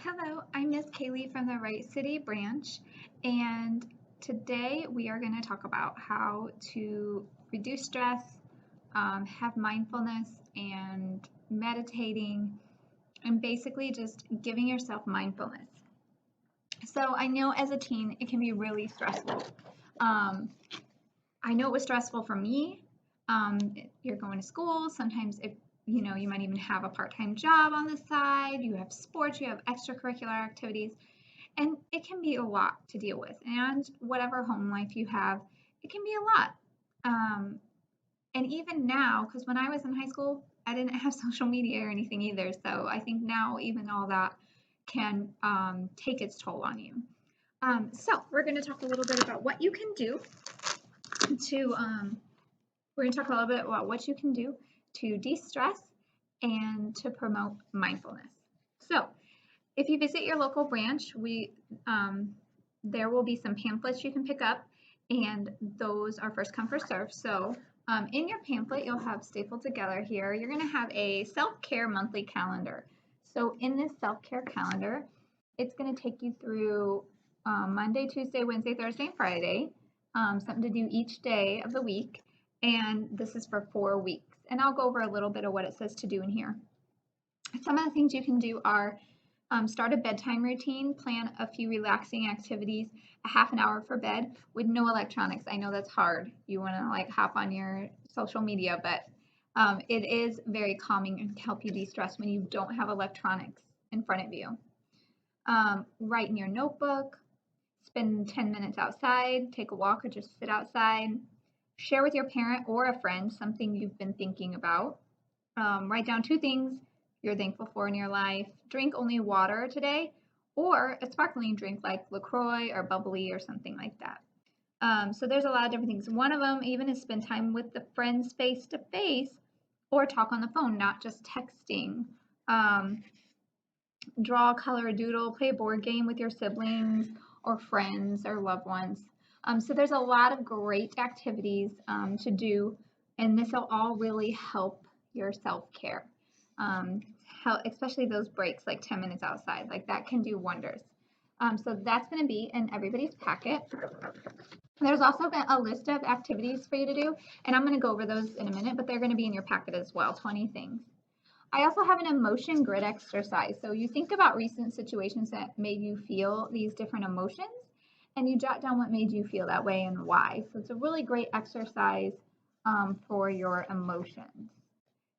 Hello, I'm Miss Kaylee from the Wright City branch, and today we are going to talk about how to reduce stress, have mindfulness, and meditating, and basically just giving yourself mindfulness. So I know as a teen it can be really stressful. Um, I know it was stressful for me. You're going to school. Sometimes you might even have a part-time job on the side. You have sports, you have extracurricular activities, and it can be a lot to deal with. And whatever home life you have, it can be a lot. Um, and even now, because when I was in high school, I didn't have social media or anything either. So I think now even all that can take its toll on you. So we're going to talk a little bit about what you can do to we're going to talk a little bit about what you can do to de-stress and to promote mindfulness. So if you visit your local branch, there will be some pamphlets you can pick up, and those are first come, first serve. So in your pamphlet, you'll have stapled together here, you're going to have a self-care monthly calendar. So in this self-care calendar, it's going to take you through Monday, Tuesday, Wednesday, Thursday, and Friday, something to do each day of the week. And this is for 4 weeks. And I'll go over a little bit of what it says to do in here. Some of the things you can do are start a bedtime routine, plan a few relaxing activities, a half an hour for bed with no electronics. I know that's hard. You want to like hop on your social media, but it is very calming and can help you de-stress when you don't have electronics in front of you. Write in your notebook, spend 10 minutes outside, take a walk or just sit outside. Share with your parent or a friend something you've been thinking about. Write down 2 things you're thankful for in your life. Drink only water today, or a sparkling drink like LaCroix or bubbly or something like that. So there's a lot of different things. One of them even is spend time with the friends face to face or talk on the phone, not just texting. Draw, color, doodle, play a board game with your siblings or friends or loved ones. So there's a lot of great activities to do, and this will all really help your self-care. Especially those breaks, like 10 minutes outside, like that can do wonders. So that's going to be in everybody's packet. There's also a list of activities for you to do, and I'm going to go over those in a minute, but they're going to be in your packet as well, 20 things. I also have an emotion grid exercise. So you think about recent situations that made you feel these different emotions, and you jot down what made you feel that way and why. So it's a really great exercise for your emotions.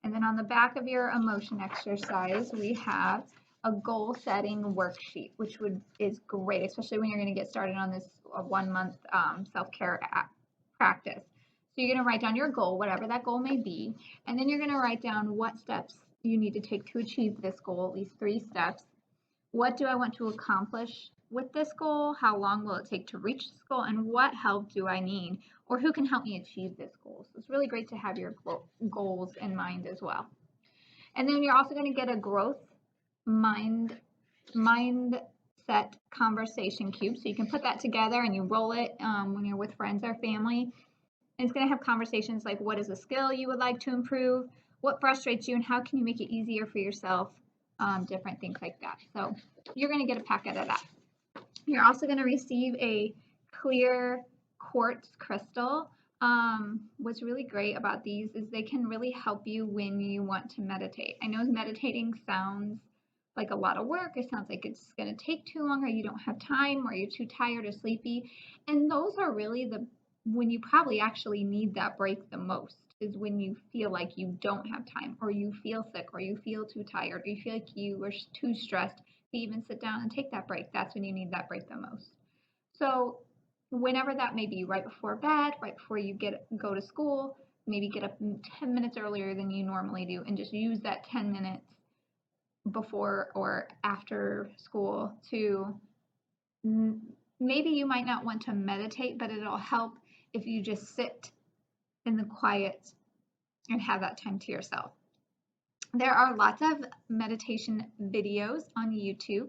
And then on the back of your emotion exercise, we have a goal setting worksheet, which is great, especially when you're going to get started on this 1-month self-care practice. So you're going to write down your goal, whatever that goal may be, and then you're going to write down what steps you need to take to achieve this goal, at least 3 steps. What do I want to accomplish with this goal? How long will it take to reach this goal? And what help do I need? Or who can help me achieve this goal? So it's really great to have your goals in mind as well. And then you're also going to get a growth mindset conversation cube. So you can put that together and you roll it when you're with friends or family. And it's going to have conversations like, what is a skill you would like to improve? What frustrates you, and how can you make it easier for yourself? Different things like that. So you're going to get a packet of that. You're also going to receive a clear quartz crystal. What's really great about these is they can really help you when you want to meditate. I know meditating sounds like a lot of work. It sounds like it's going to take too long, or you don't have time, or you're too tired or sleepy. And those are really when you probably actually need that break the most, is when you feel like you don't have time, or you feel sick, or you feel too tired, or you feel like you are too stressed to even sit down and take that break. That's when you need that break the most. So whenever that may be, right before bed, right before you go to school, maybe get up 10 minutes earlier than you normally do, and just use that 10 minutes before or after school to, maybe you might not want to meditate, but it'll help if you just sit in the quiet and have that time to yourself. There are lots of meditation videos on YouTube,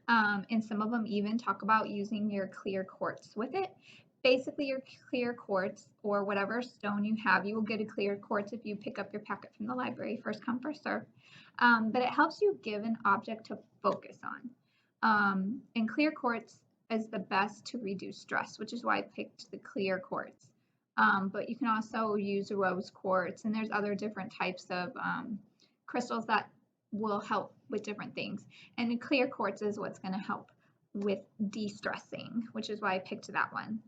and some of them even talk about using your clear quartz with it. Basically, your clear quartz, or whatever stone you have, you will get a clear quartz if you pick up your packet from the library, first come, first serve. But it helps you give an object to focus on. And clear quartz is the best to reduce stress, which is why I picked the clear quartz. But you can also use rose quartz, and there's other different types of crystals that will help with different things. And the clear quartz is what's going to help with de-stressing, which is why I picked that one.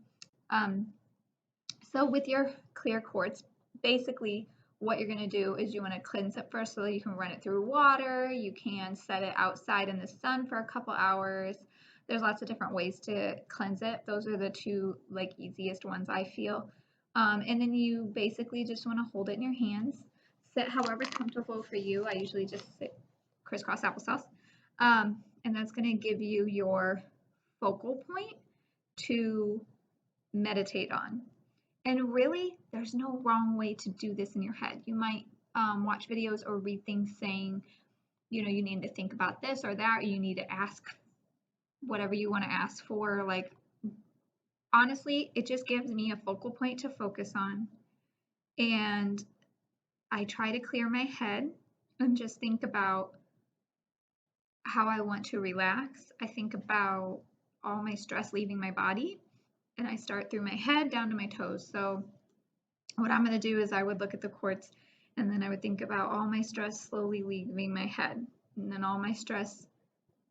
So with your clear quartz, basically what you're going to do is you want to cleanse it first so that you can run it through water. You can set it outside in the sun for a couple hours. There's lots of different ways to cleanse it. Those are the two like easiest ones I feel. And then you basically just want to hold it in your hands. Sit however's comfortable for you. I usually just sit crisscross applesauce. And that's going to give you your focal point to meditate on. And really, there's no wrong way to do this in your head. You might watch videos or read things saying, you know, you need to think about this or that, or you need to ask whatever you want to ask for. Like, honestly, it just gives me a focal point to focus on. And I try to clear my head and just think about how I want to relax. I think about all my stress leaving my body, and I start through my head down to my toes. So what I'm going to do is I would look at the quartz, and then I would think about all my stress slowly leaving my head, and then all my stress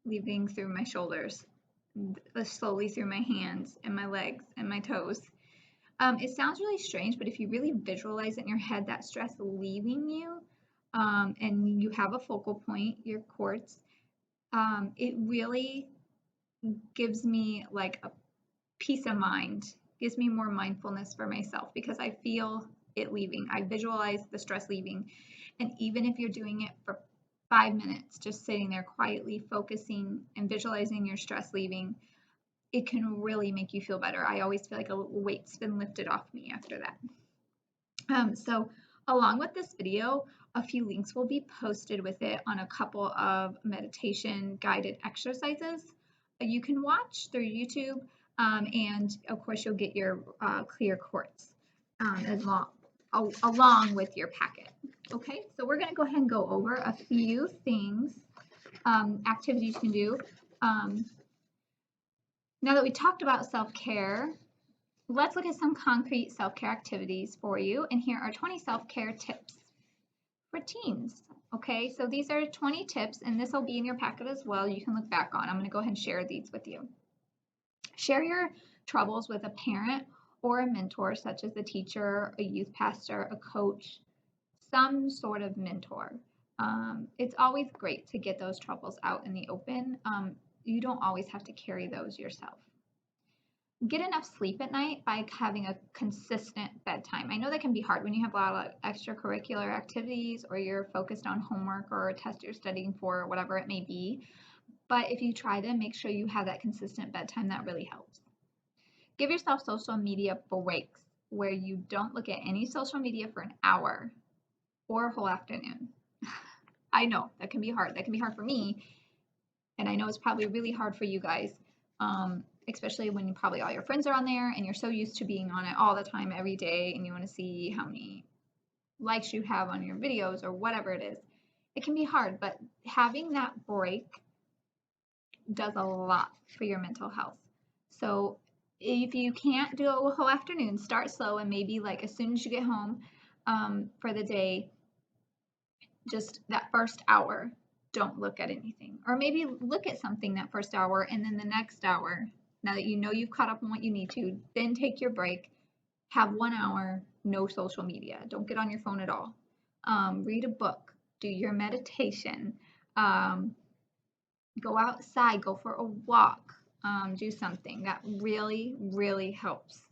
leaving through my shoulders, slowly through my hands and my legs and my toes. It sounds really strange, but if you really visualize it in your head, that stress leaving you, and you have a focal point, your quartz, it really gives me like a peace of mind, gives me more mindfulness for myself because I feel it leaving. I visualize the stress leaving. And even if you're doing it for 5 minutes, just sitting there quietly focusing and visualizing your stress leaving, it can really make you feel better. I always feel like a weight's been lifted off me after that. So along with this video, a few links will be posted with it on a couple of meditation guided exercises you can watch through YouTube. And of course, you'll get your clear quartz along with your packet. Okay, so we're going to go ahead and go over a few things, activities you can do. Now that we talked about self-care, let's look at some concrete self-care activities for you. And here are 20 self-care tips for teens. Okay, so these are 20 tips, and this will be in your packet as well. You can look back on. I'm going to go ahead and share these with you. Share your troubles with a parent or a mentor, such as a teacher, a youth pastor, a coach, some sort of mentor. It's always great to get those troubles out in the open. You don't always have to carry those yourself. Get enough sleep at night by having a consistent bedtime. I know that can be hard when you have a lot of extracurricular activities or you're focused on homework or a test you're studying for, or whatever it may be. But if you try to make sure you have that consistent bedtime, that really helps. Give yourself social media breaks where you don't look at any social media for an hour or a whole afternoon. I know that can be hard. That can be hard for me. And I know it's probably really hard for you guys, especially when probably all your friends are on there and you're so used to being on it all the time, every day, and you want to see how many likes you have on your videos or whatever it is. It can be hard, but having that break does a lot for your mental health. So if you can't do a whole afternoon, start slow, and maybe like as soon as you get home for the day, just that first hour, don't look at anything. Or maybe look at something that first hour, and then the next hour, now that you know you've caught up on what you need to, then take your break, have 1 hour, no social media. Don't get on your phone at all. Read a book, do your meditation, go outside, go for a walk, do something that really, really helps.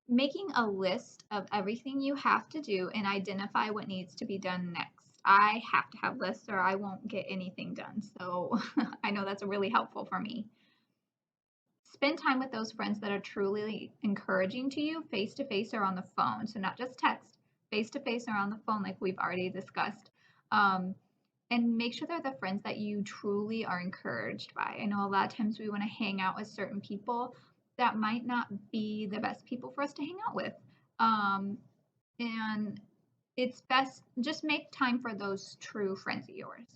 Making a list of everything you have to do and identify what needs to be done next. I have to have lists or I won't get anything done. So I know that's really helpful for me. Spend time with those friends that are truly encouraging to you, face to face or on the phone. So not just text, face to face or on the phone, like we've already discussed. And make sure they're the friends that you truly are encouraged by. I know a lot of times we want to hang out with certain people that might not be the best people for us to hang out with. And it's best, just make time for those true friends of yours.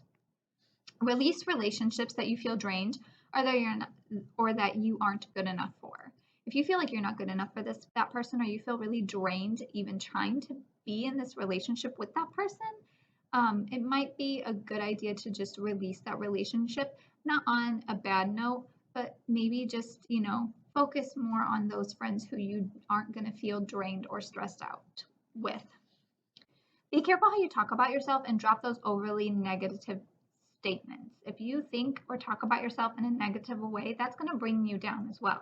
Release relationships that you feel drained or that you're not, or that you aren't good enough for. If you feel like you're not good enough for that person, or you feel really drained even trying to be in this relationship with that person, it might be a good idea to just release that relationship, not on a bad note, but maybe just, focus more on those friends who you aren't going to feel drained or stressed out with. Be careful how you talk about yourself and drop those overly negative statements. If you think or talk about yourself in a negative way, that's going to bring you down as well.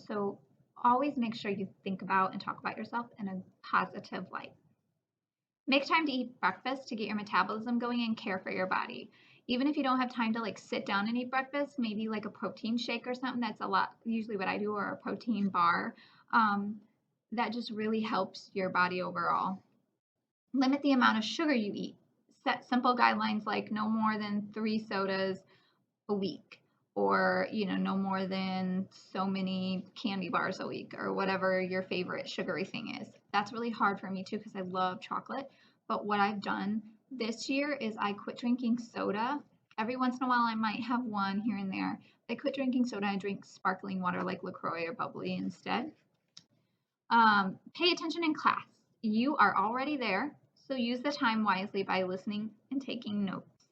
So always make sure you think about and talk about yourself in a positive light. Make time to eat breakfast to get your metabolism going and care for your body. Even if you don't have time to sit down and eat breakfast, maybe like a protein shake or something, that's a lot, usually what I do, or a protein bar. That just really helps your body overall. Limit the amount of sugar you eat. Set simple guidelines like no more than 3 sodas a week, or no more than so many candy bars a week, or whatever your favorite sugary thing is. That's really hard for me too because I love chocolate. But what I've done this year is I quit drinking soda. Every once in a while I might have one here and there. I quit drinking soda. I drink sparkling water like LaCroix or bubbly instead. Pay attention in class. You are already there, so use the time wisely by listening and taking notes.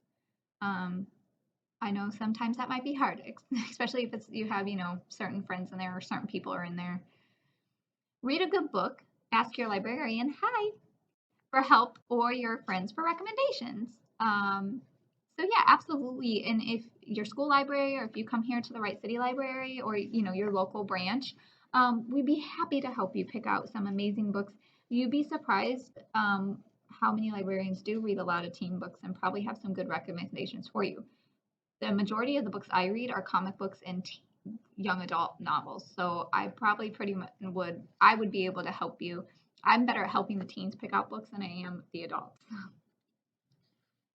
I know sometimes that might be hard, especially if you have, certain friends in there or certain people are in there. Read a good book. Ask your librarian, hi, for help, or your friends for recommendations. So yeah, absolutely. And if your school library, or if you come here to the Wright City Library, or your local branch, we'd be happy to help you pick out some amazing books. You'd be surprised how many librarians do read a lot of teen books and probably have some good recommendations for you. The majority of the books I read are comic books and young adult novels. So I probably pretty much would be able to help you. I'm better at helping the teens pick out books than I am the adults.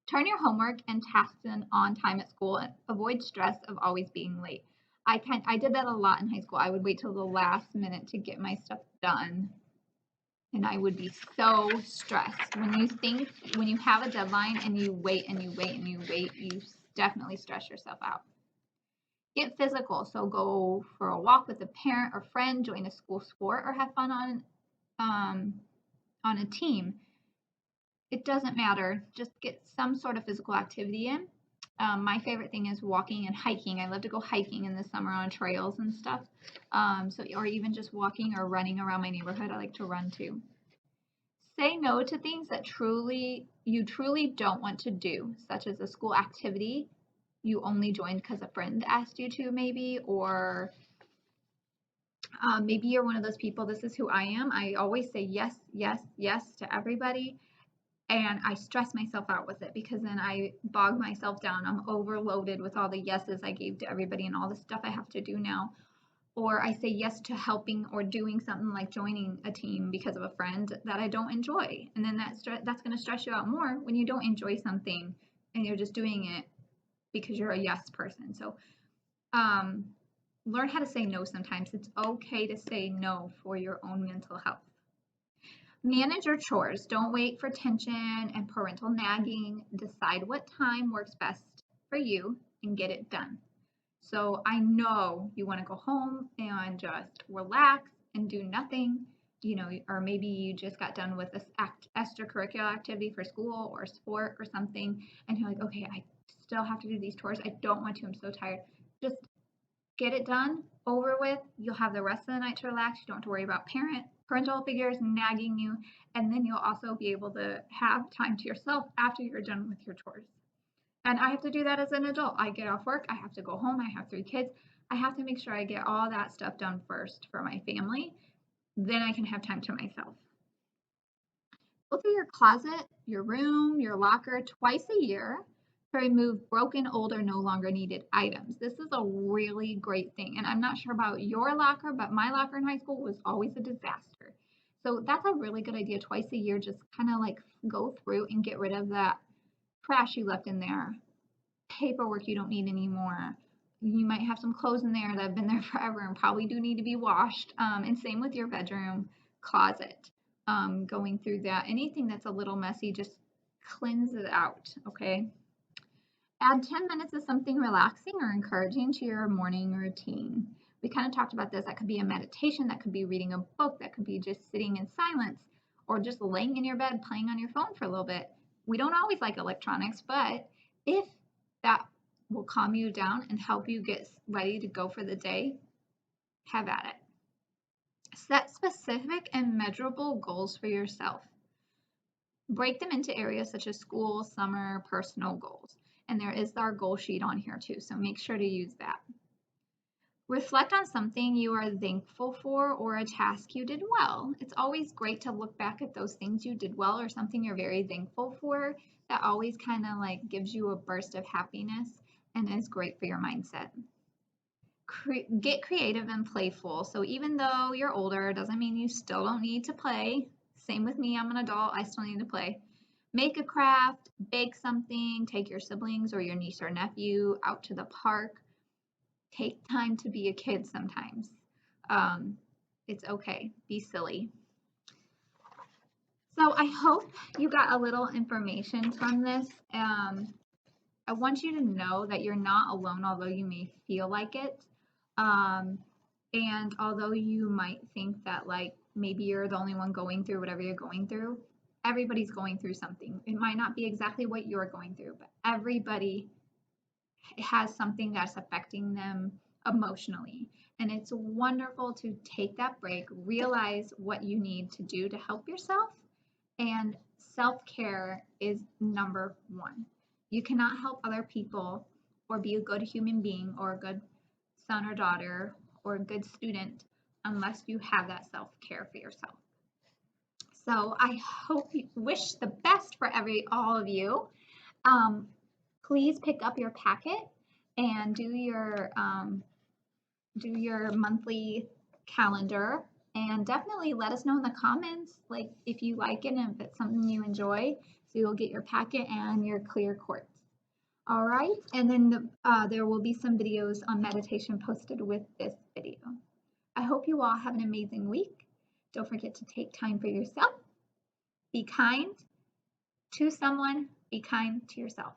Turn your homework and tasks in on time at school and avoid stress of always being late. I did that a lot in high school. I would wait till the last minute to get my stuff done. And I would be so stressed. When you have a deadline and you wait and you wait and you wait, you definitely stress yourself out. Get physical. So go for a walk with a parent or friend, join a school sport, or have fun on a team. It doesn't matter. Just get some sort of physical activity in. My favorite thing is walking and hiking. I love to go hiking in the summer on trails and stuff. Or even just walking or running around my neighborhood. I like to run too. Say no to things that you truly don't want to do, such as a school activity you only joined because a friend asked you to, maybe, or maybe you're one of those people. This is who I am. I always say yes, yes, yes to everybody. And I stress myself out with it because then I bog myself down. I'm overloaded with all the yeses I gave to everybody and all the stuff I have to do now. Or I say yes to helping or doing something like joining a team because of a friend that I don't enjoy. And then that's going to stress you out more when you don't enjoy something and you're just doing it because you're a yes person. So learn how to say no sometimes. It's okay to say no for your own mental health. Manage your chores. Don't wait for tension and parental nagging. Decide what time works best for you and get it done. So I know you want to go home and just relax and do nothing, or maybe you just got done with this extracurricular activity for school or sport or something, and you're like, okay, I still have to do these chores. I don't want to. I'm so tired. Just get it done, over with. You'll have the rest of the night to relax. You don't have to worry about parental figures nagging you, and then you'll also be able to have time to yourself after you're done with your chores. And I have to do that as an adult. I get off work, I have to go home, I have 3 kids. I have to make sure I get all that stuff done first for my family. Then I can have time to myself. Go through your closet, your room, your locker twice a year to remove broken, old, or no longer needed items. This is a really great thing. And I'm not sure about your locker, but my locker in high school was always a disaster. So that's a really good idea. Twice a year, just kind of go through and get rid of that trash you left in there, paperwork you don't need anymore. You might have some clothes in there that have been there forever and probably do need to be washed. And same with your bedroom closet. Going through that, anything that's a little messy, just cleanse it out, okay? Add 10 minutes of something relaxing or encouraging to your morning routine. We kind of talked about this. That could be a meditation, that could be reading a book, that could be just sitting in silence, or just laying in your bed playing on your phone for a little bit. We don't always like electronics, but if that will calm you down and help you get ready to go for the day, have at it. Set specific and measurable goals for yourself. Break them into areas such as school, summer, personal goals. And there is our goal sheet on here too, so make sure to use that. Reflect on something you are thankful for or a task you did well. It's always great to look back at those things you did well or something you're very thankful for. That always kind of like gives you a burst of happiness and is great for your mindset. Get creative and playful. So even though you're older, doesn't mean you still don't need to play. Same with me, I'm an adult, I still need to play. Make a craft, bake something, take your siblings or your niece or nephew out to the park. Take time to be a kid sometimes. It's okay, be silly. So I hope you got a little information from this. I want you to know that you're not alone, although you may feel like it. And although you might think that like maybe you're the only one going through whatever you're going through, everybody's going through something. It might not be exactly what you're going through, but everybody has something that's affecting them emotionally. And it's wonderful to take that break, realize what you need to do to help yourself, and self-care is number one. You cannot help other people or be a good human being or a good son or daughter or a good student unless you have that self-care for yourself. So I hope you wish the best for all of you. Please pick up your packet and do your monthly calendar, and definitely let us know in the comments like if you like it and if it's something you enjoy, so you'll get your packet and your clear quartz. All right, and then there will be some videos on meditation posted with this video. I hope you all have an amazing week. Don't forget to take time for yourself. Be kind to someone, be kind to yourself.